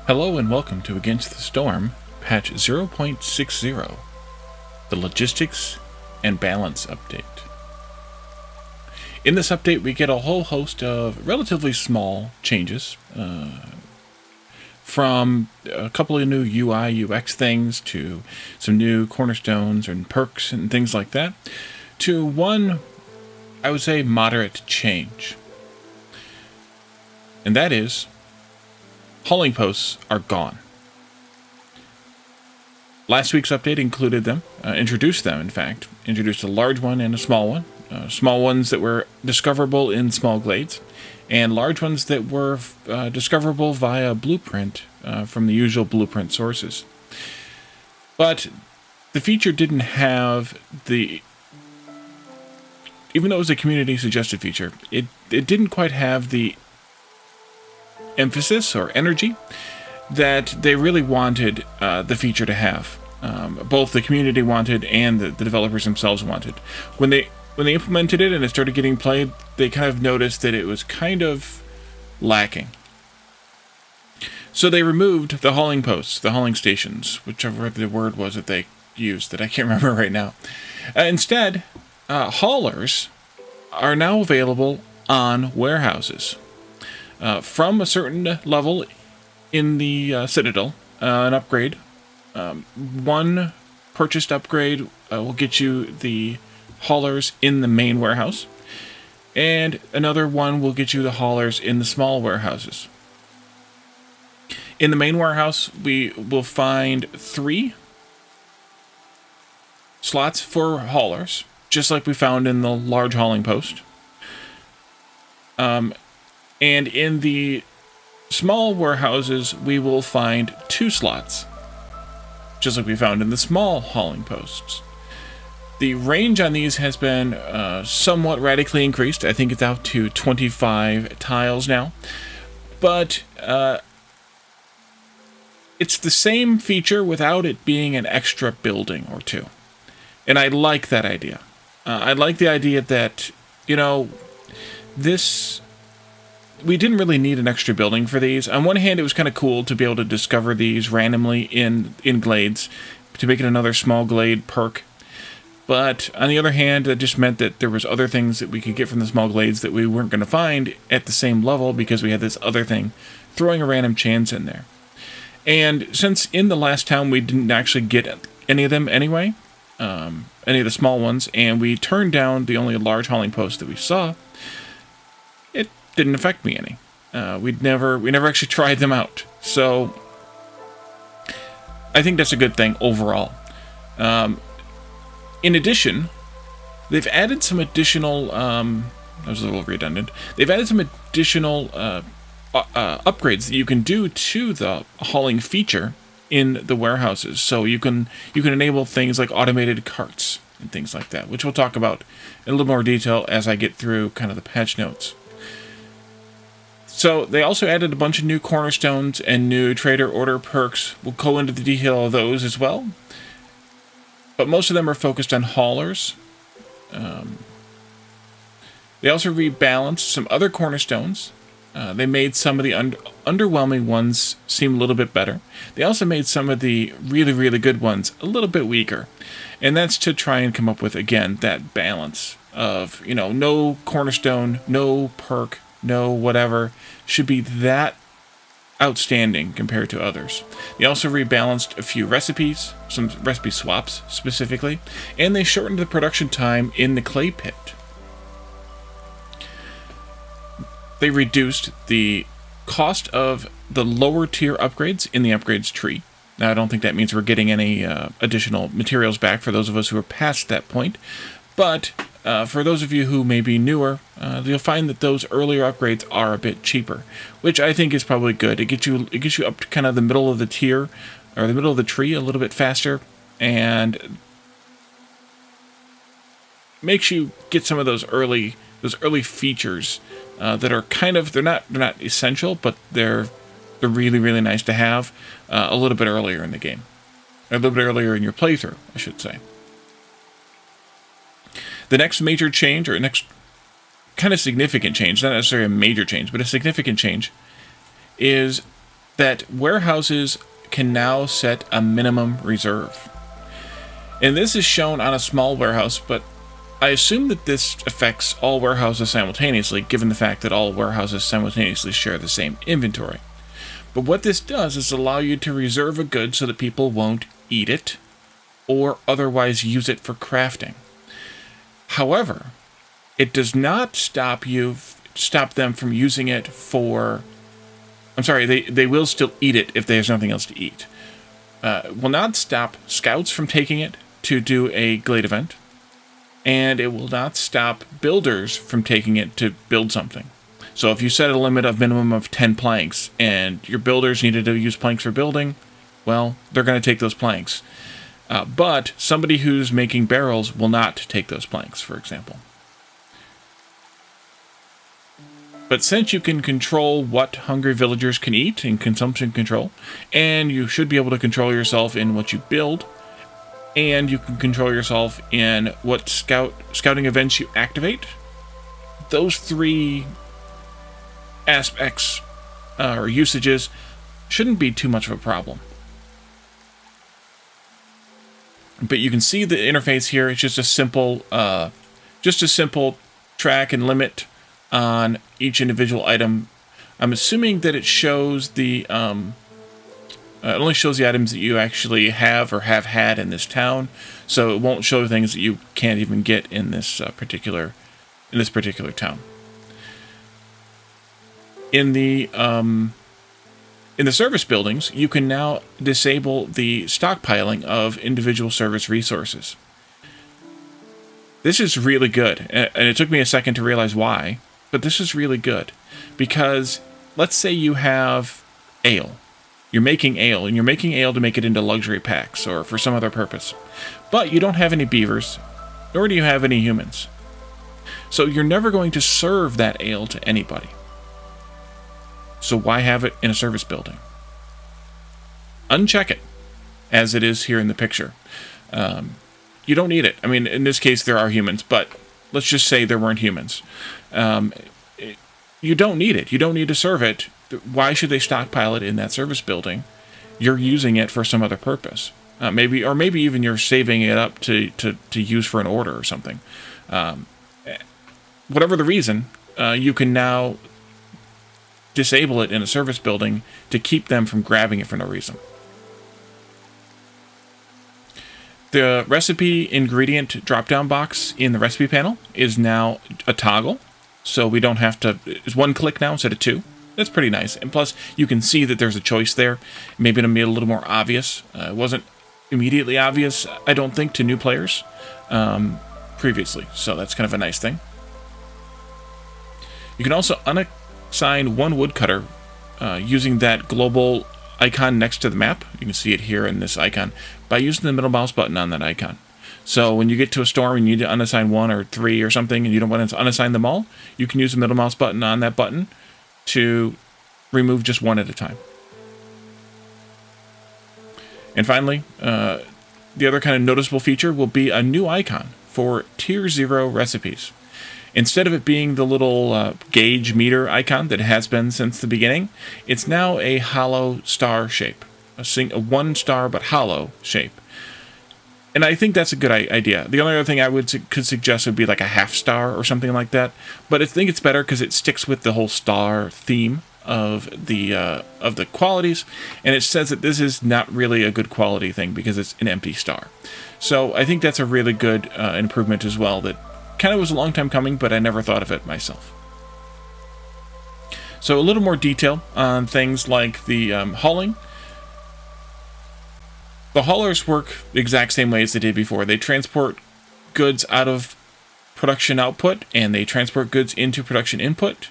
Hello and welcome to Against the Storm, patch 0.60, the Logistics and Balance Update. In this update, we get a whole host of relatively small changes, from a couple of new UI, UX things, to some new cornerstones and perks and things like that, to one, I would say, moderate change. And that is, hauling posts are gone. Last week's update included them, introduced them in fact, introduced a large one and a small one. Small ones that were discoverable in small glades, and large ones that were discoverable via blueprint from the usual blueprint sources. But the feature didn't have the... Even though it was a community suggested feature, it didn't quite have the emphasis or energy that they really wanted the feature to have. Both the community wanted and the developers themselves wanted. When they implemented it and it started getting played, they kind of noticed that it was kind of lacking. So they removed the hauling posts, the hauling stations, whichever the word was that they used that I can't remember right now. Instead, haulers are now available on warehouses. From a certain level in the Citadel, an upgrade. One purchased upgrade will get you the haulers in the main warehouse, and another one will get you the haulers in the small warehouses. In the main warehouse, we will find 3 slots for haulers, just like we found in the large hauling post. And in the small warehouses, we will find 2 slots, just like we found in the small hauling posts. The range on these has been somewhat radically increased. I think it's out to 25 tiles now. But it's the same feature without it being an extra building or 2. And I like that idea. I like the idea that, we didn't really need an extra building for these. On one hand, it was kind of cool to be able to discover these randomly in glades, to make it another small glade perk. But on the other hand, that just meant that there was other things that we could get from the small glades that we weren't going to find at the same level because we had this other thing throwing a random chance in there. And since in the last town we didn't actually get any of them anyway, any of the small ones, and we turned down the only large hauling post that we saw, it didn't affect me any. We never actually tried them out. So I think that's a good thing overall. In addition, they've added some additional, that was a little redundant, they've added some additional upgrades that you can do to the hauling feature in the warehouses. So you can enable things like automated carts and things like that, which we'll talk about in a little more detail as I get through kind of the patch notes. So they also added a bunch of new cornerstones and new trader order perks. We'll go into the detail of those as well. But most of them are focused on haulers. They also rebalanced some other cornerstones. They made some of the underwhelming ones seem a little bit better. They also made some of the really, really good ones a little bit weaker. And that's to try and come up with, again, that balance of, no cornerstone, no perk, no whatever should be that outstanding compared to others. They also rebalanced a few recipes, some recipe swaps specifically, and they shortened the production time in the clay pit. They reduced the cost of the lower tier upgrades in the upgrades tree. Now, I don't think that means we're getting any additional materials back for those of us who are past that point, but for those of you who may be newer, you'll find that those earlier upgrades are a bit cheaper, which I think is probably good. It gets you up to kind of the middle of the tier, or the middle of the tree a little bit faster, and makes you get some of those early features that are kind of, they're not essential, but they're really, really nice to have a little bit earlier in the game, or a little bit earlier in your playthrough, I should say. The next major change, or next kind of significant change, not necessarily a major change, but a significant change, is that warehouses can now set a minimum reserve. And this is shown on a small warehouse, but I assume that this affects all warehouses simultaneously, given the fact that all warehouses simultaneously share the same inventory. But what this does is allow you to reserve a good so that people won't eat it or otherwise use it for crafting. However, it does not stop them from using it for... I'm sorry, they will still eat it if there's nothing else to eat. Will not stop scouts from taking it to do a glade event, and it will not stop builders from taking it to build something. So if you set a limit of minimum of 10 planks, and your builders needed to use planks for building, well, they're going to take those planks. But somebody who's making barrels will not take those planks, for example. But since you can control what hungry villagers can eat in consumption control, and you should be able to control yourself in what you build, and you can control yourself in what scouting events you activate, those three aspects or usages shouldn't be too much of a problem. But you can see the interface here. It's just a simple track and limit on each individual item. I'm assuming that it shows the it only shows the items that you actually have or have had in this town, so it won't show things that you can't even get in this particular town. In the service buildings, you can now disable the stockpiling of individual service resources. This is really good, and it took me a second to realize why. But this is really good, because let's say you have ale. You're making ale, and you're making ale to make it into luxury packs or for some other purpose. But you don't have any beavers, nor do you have any humans. So you're never going to serve that ale to anybody. So why have it in a service building? Uncheck it, as it is here in the picture. You don't need it. I mean, in this case, there are humans, but let's just say there weren't humans. You don't need it. You don't need to serve it. Why should they stockpile it in that service building? You're using it for some other purpose. Maybe even you're saving it up to use for an order or something. Whatever the reason, you can now disable it in a service building to keep them from grabbing it for no reason. The recipe ingredient drop-down box in the recipe panel is now a toggle, so we don't have to... It's one click now instead of two. That's pretty nice. And plus, you can see that there's a choice there. Maybe it'll be a little more obvious. It wasn't immediately obvious, I don't think, to new players previously, so that's kind of a nice thing. You can also unassign one woodcutter using that global icon next to the map. You can see it here in this icon by using the middle mouse button on that icon. So when you get to a storm and you need to unassign 1 or 3 or something and you don't want to unassign them all, you can use the middle mouse button on that button to remove just one at a time. And finally, the other kind of noticeable feature will be a new icon for Tier 0 recipes. Instead of it being the little gauge meter icon that it has been since the beginning, it's now a hollow star shape. A 1 star but hollow shape. And I think that's a good idea. The only other thing I could suggest would be like a half star or something like that. But I think it's better because it sticks with the whole star theme of the qualities, and it says that this is not really a good quality thing because it's an empty star. So I think that's a really good improvement as well. That kind of was a long time coming, but I never thought of it myself. So a little more detail on things like the hauling. The haulers work the exact same way as they did before. They transport goods out of production output, and they transport goods into production input.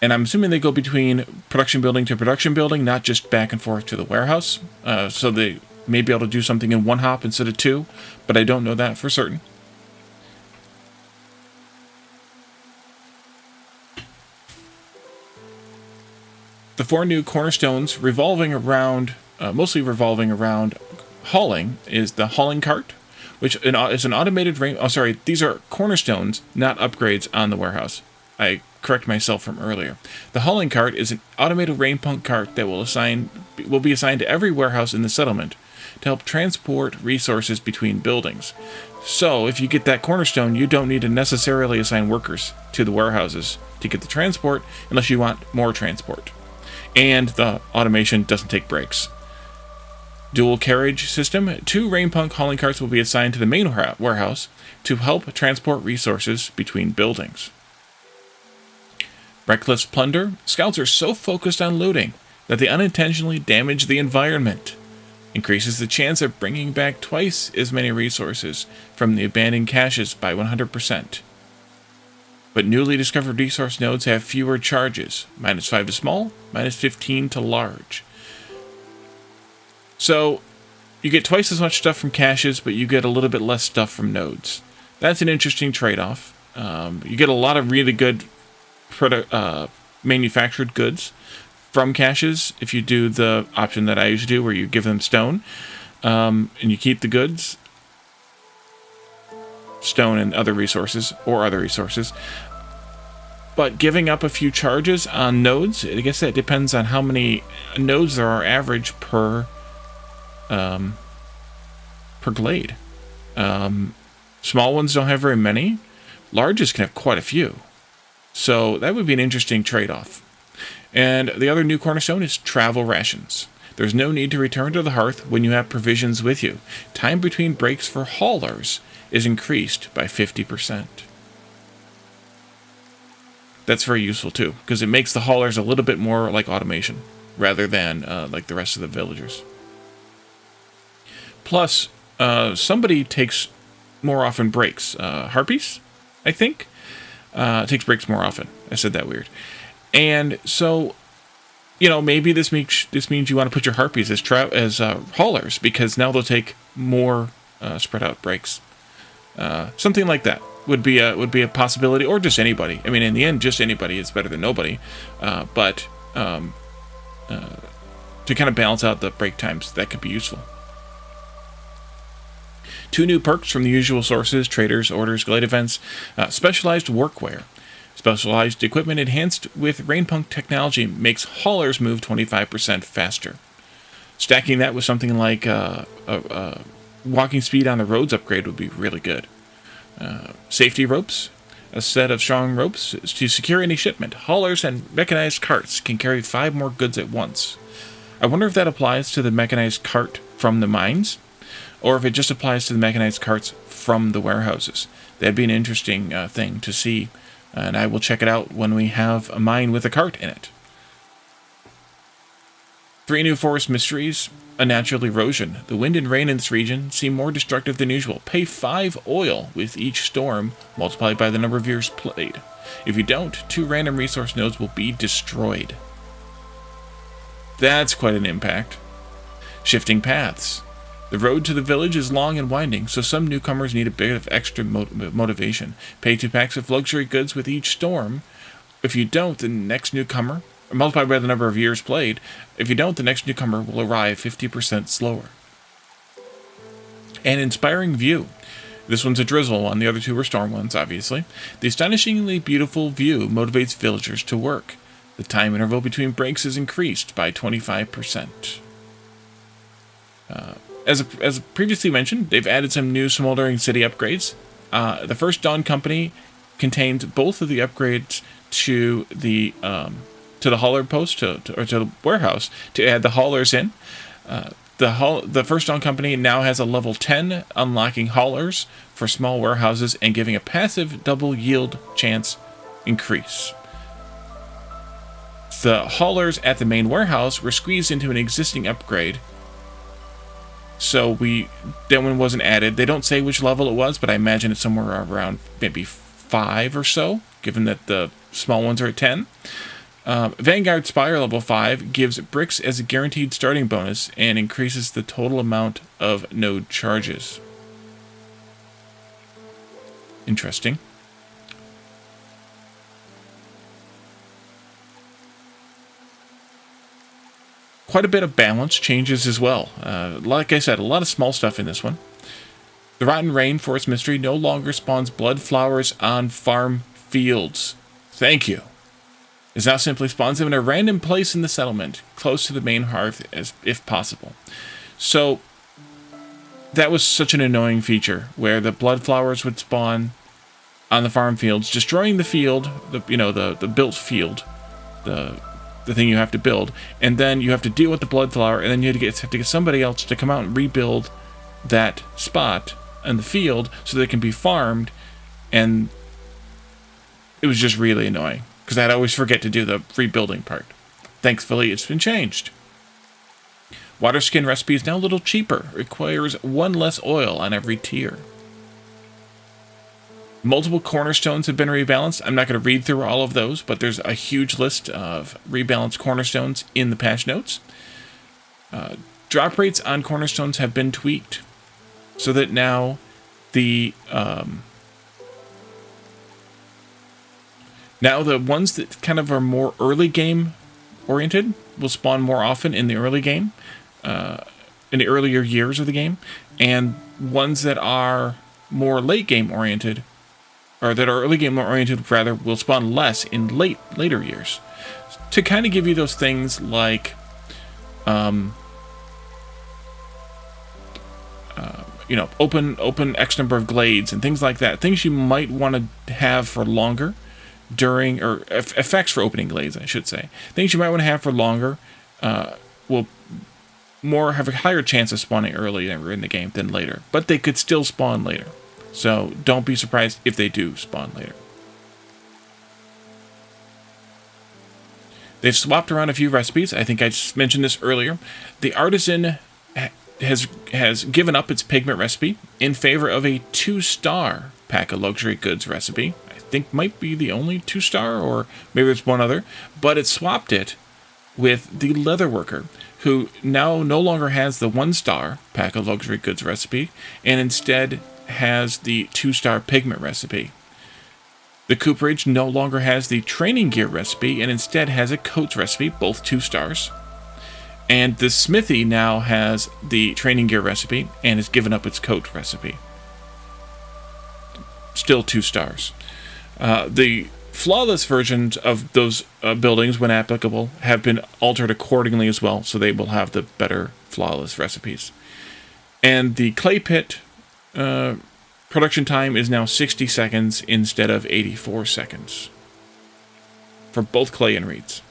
And I'm assuming they go between production building to production building, not just back and forth to the warehouse. So they may be able to do something in 1 hop instead of 2, but I don't know that for certain. The 4 new cornerstones mostly revolving around hauling is the hauling cart, which is an automated these are cornerstones, not upgrades on the warehouse. I correct myself from earlier. The hauling cart is an automated rain punk cart that will be assigned to every warehouse in the settlement to help transport resources between buildings. So, if you get that cornerstone, you don't need to necessarily assign workers to the warehouses to get the transport unless you want more transport. And the automation doesn't take breaks. Dual carriage system. 2 rain punk hauling carts will be assigned to the main warehouse to help transport resources between buildings. Reckless plunder. Scouts are so focused on looting that they unintentionally damage the environment. Increases the chance of bringing back twice as many resources from the abandoned caches by 100%. But newly discovered resource nodes have fewer charges. -5 to small, -15 to large. So, you get twice as much stuff from caches, but you get a little bit less stuff from nodes. That's an interesting trade-off. You get a lot of really good manufactured goods from caches if you do the option that I usually do, where you give them stone, and you keep the goods, stone and other resources, But giving up a few charges on nodes, I guess that depends on how many nodes there are average per glade. Small ones don't have very many. Larges can have quite a few. So that would be an interesting trade-off. And the other new cornerstone is travel rations. There's no need to return to the hearth when you have provisions with you. Time between breaks for haulers is increased by 50%. That's very useful too, because it makes the haulers a little bit more like automation, rather than like the rest of the villagers. Plus, somebody takes more often breaks. Harpies, I think, takes breaks more often. I said that weird. And so, maybe this means you want to put your harpies as haulers, because now they'll take more spread out breaks. Something like that would be a possibility, or just anybody. I mean, in the end, just anybody is better than nobody. But to kind of balance out the break times, that could be useful. 2 new perks from the usual sources: traders, orders, glade events, specialized workwear. Specialized equipment enhanced with rainpunk technology makes haulers move 25% faster. Stacking that with something like walking speed on the roads upgrade would be really good. Safety ropes. A set of strong ropes to secure any shipment. Haulers and mechanized carts can carry 5 more goods at once. I wonder if that applies to the mechanized cart from the mines, or if it just applies to the mechanized carts from the warehouses. That'd be an interesting thing to see, and I will check it out when we have a mine with a cart in it. 3 new forest mysteries. Unnatural erosion. The wind and rain in this region seem more destructive than usual. Pay 5 oil with each storm, multiplied by the number of years played. If you don't, 2 random resource nodes will be destroyed. That's quite an impact. Shifting paths. The road to the village is long and winding, so some newcomers need a bit of extra motivation. Pay 2 packs of luxury goods with each storm. If you don't, the next newcomer, multiplied by the number of years played, if you don't, the next newcomer will arrive 50% slower. An inspiring view. This one's a drizzle one, the other 2 were storm ones, obviously. The astonishingly beautiful view motivates villagers to work. The time interval between breaks is increased by 25%. As previously mentioned, they've added some new Smoldering City upgrades. The First Dawn Company contains both of the upgrades to the hauler post, or to the warehouse, to add the haulers in. The First Dawn Company now has a level 10, unlocking haulers for small warehouses and giving a passive double yield chance increase. The haulers at the main warehouse were squeezed into an existing upgrade, so that one wasn't added. They don't say which level it was, but I imagine it's somewhere around maybe 5 or so, given that the small ones are at 10. Vanguard Spire level 5 gives bricks as a guaranteed starting bonus and increases the total amount of node charges. Interesting. Quite a bit of balance changes as well. Like I said, a lot of small stuff in this one. The Rotten Rain Forest Mystery no longer spawns blood flowers on farm fields. thank you. It now simply spawns them in a random place in the settlement, close to the main hearth as if possible. So that was such an annoying feature, where the blood flowers would spawn on the farm fields, destroying the field, the built field, the thing you have to build, and then you have to deal with the blood flower, and then you have to get somebody else to come out and rebuild that spot in the field so they can be farmed, and it was just really annoying because I'd always forget to do the rebuilding part. Thankfully, it's been changed. Water skin recipe is now a little cheaper. Requires 1 less oil on every tier. Multiple cornerstones have been rebalanced. I'm not going to read through all of those, but there's a huge list of rebalanced cornerstones in the patch notes. Drop rates on cornerstones have been tweaked so that now the ones that kind of are more early game oriented will spawn more often in the early game, in the earlier years of the game, and ones that are more late game oriented, or that are early game oriented rather, will spawn less in later years. To kind of give you those things like, open X number of glades and things like that. Things you might want to have for longer during, or effects for opening glades, I should say. Things you might want to have for longer will have a higher chance of spawning earlier in the game than later, but they could still spawn later. So don't be surprised if they do spawn later. They've swapped around a few recipes. I think I just mentioned this earlier. The artisan has given up its pigment recipe in favor of a 2-star pack of luxury goods recipe. I think might be the only 2-star, or maybe there's one other, but it swapped it with the leatherworker, who now no longer has the 1-star pack of luxury goods recipe, and instead has the 2-star pigment recipe. The cooperage no longer has the training gear recipe, and instead has a coats recipe, both 2 stars. And the smithy now has the training gear recipe, and has given up its coat recipe. Still 2 stars. The flawless versions of those buildings, when applicable, have been altered accordingly as well, so they will have the better flawless recipes. And the clay pit production time is now 60 seconds instead of 84 seconds for both clay and reeds.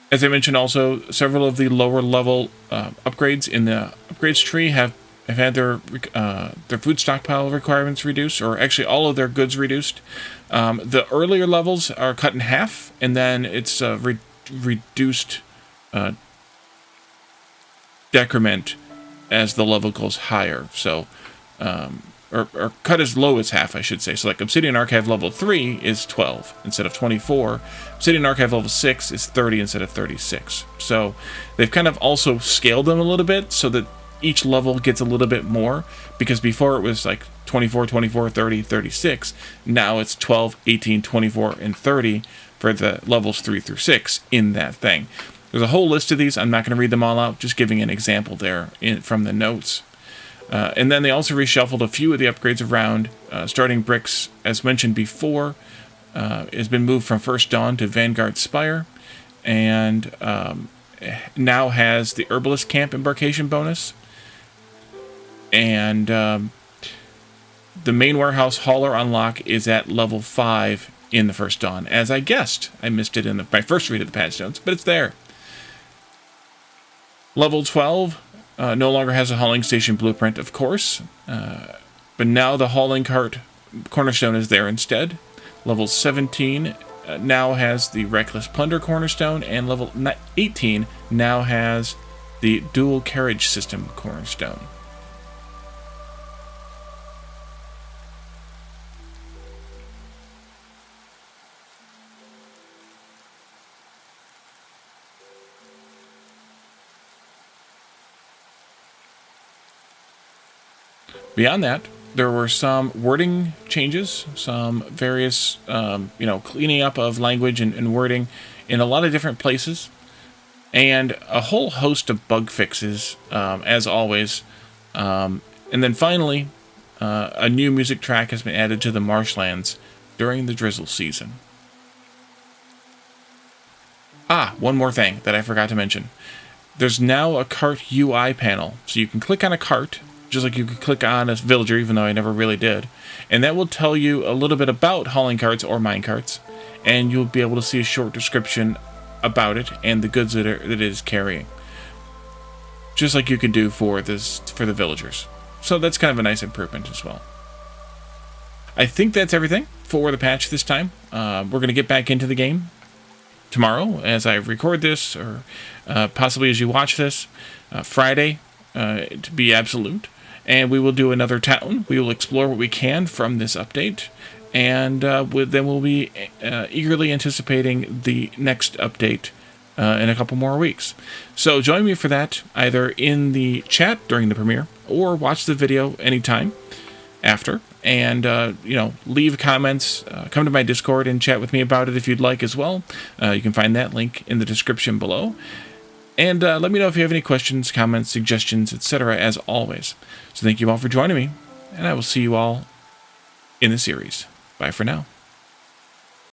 As I mentioned also, several of the lower level upgrades in the upgrades tree have had their food stockpile requirements reduced, or actually all of their goods reduced. The earlier levels are cut in half, and then it's reduced decrement as the level goes higher. So, or cut as low as half, I should say. So like Obsidian Archive level 3 is 12 instead of 24. Obsidian Archive level 6 is 30 instead of 36. So they've kind of also scaled them a little bit so that each level gets a little bit more, because before it was like 24, 24, 30, 36. Now it's 12, 18, 24, and 30 for the levels 3 through 6 in that thing. There's a whole list of these. I'm not going to read them all out, just giving an example there from the notes. And then they also reshuffled a few of the upgrades around. Starting bricks, as mentioned before, has been moved from First Dawn to Vanguard Spire, and now has the Herbalist Camp embarkation bonus. And the main warehouse hauler unlock is at level 5 in the First Dawn, as I guessed. I missed it in my first read of the patch notes, but it's there. Level 12 no longer has a hauling station blueprint, of course, but now the hauling cart cornerstone is there instead. Level 17 now has the Reckless Plunder cornerstone, and level 18 now has the dual carriage system cornerstone. Beyond that, there were some wording changes, some various, cleaning up of language and wording in a lot of different places, and a whole host of bug fixes, as always. And then finally, a new music track has been added to the marshlands during the drizzle season. Ah, one more thing that I forgot to mention. There's now a cart UI panel, so you can click on a cart, just like you could click on a villager, even though I never really did, and that will tell you a little bit about hauling carts or mine carts, and you'll be able to see a short description about it and the goods that it is carrying, just like you can do for the villagers. So that's kind of a nice improvement as well. I think that's everything for the patch this time. We're going to get back into the game tomorrow as I record this, or possibly as you watch this, Friday to be absolute, and we will do another town. We will explore what we can from this update, and then we'll be eagerly anticipating the next update in a couple more weeks. So join me for that, either in the chat during the premiere or watch the video anytime after, and leave comments, come to my Discord and chat with me about it if you'd like as well. You can find that link in the description below, and let me know if you have any questions, comments, suggestions, etc. as always. So thank you all for joining me, and I will see you all in the series. Bye for now.